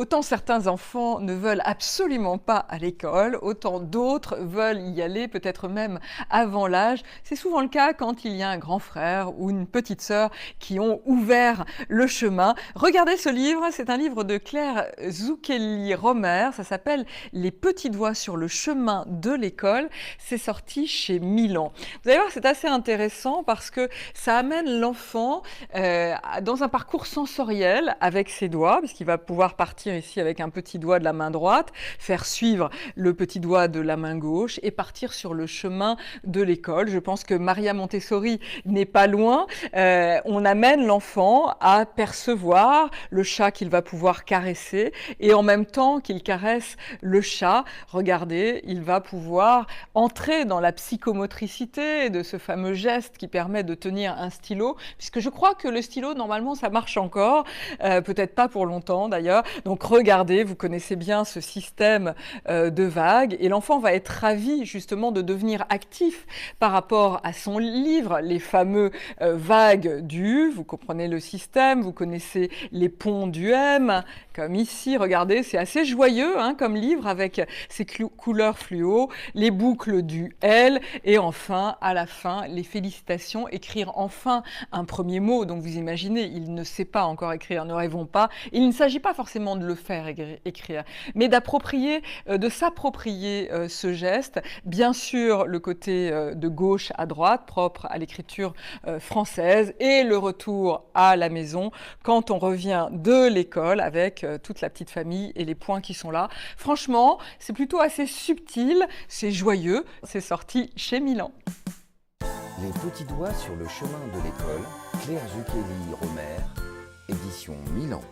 Autant certains enfants ne veulent absolument pas à l'école, autant d'autres veulent y aller peut-être même avant l'âge. C'est souvent le cas quand il y a un grand frère ou une petite sœur qui ont ouvert le chemin. Regardez ce livre, c'est un livre de Claire Zucchelli-Romer, ça s'appelle Les petits doigts sur le chemin de l'école. C'est sorti chez Milan. Vous allez voir, c'est assez intéressant parce que ça amène l'enfant dans un parcours sensoriel avec ses doigts, puisqu'il va pouvoir partir ici avec un petit doigt de la main droite, faire suivre le petit doigt de la main gauche et partir sur le chemin de l'école. Je pense que Maria Montessori n'est pas loin. On amène l'enfant à percevoir le chat qu'il va pouvoir caresser et en même temps qu'il caresse le chat, regardez, il va pouvoir entrer dans la psychomotricité de ce fameux geste qui permet de tenir un stylo, puisque je crois que le stylo, normalement, ça marche encore, peut-être pas pour longtemps d'ailleurs. Donc regardez, vous connaissez bien ce système de vagues et l'enfant va être ravi justement de devenir actif par rapport à son livre, les fameux vagues du U, vous comprenez le système, vous connaissez les ponts du M, comme ici, regardez, c'est assez joyeux hein, comme livre avec ses couleurs fluo, les boucles du L et enfin, à la fin, les félicitations, écrire enfin un premier mot. Donc vous imaginez, il ne sait pas encore écrire, ne rêvons pas. Il ne s'agit pas forcément de le faire écrire, mais d'approprier, de s'approprier ce geste. Bien sûr, le côté de gauche à droite, propre à l'écriture française, et le retour à la maison quand on revient de l'école avec toute la petite famille et les points qui sont là. Franchement, c'est plutôt assez subtil, c'est joyeux, c'est sorti chez Milan. Les petits doigts sur le chemin de l'école, Claire Zucchelli-Romer, édition Milan.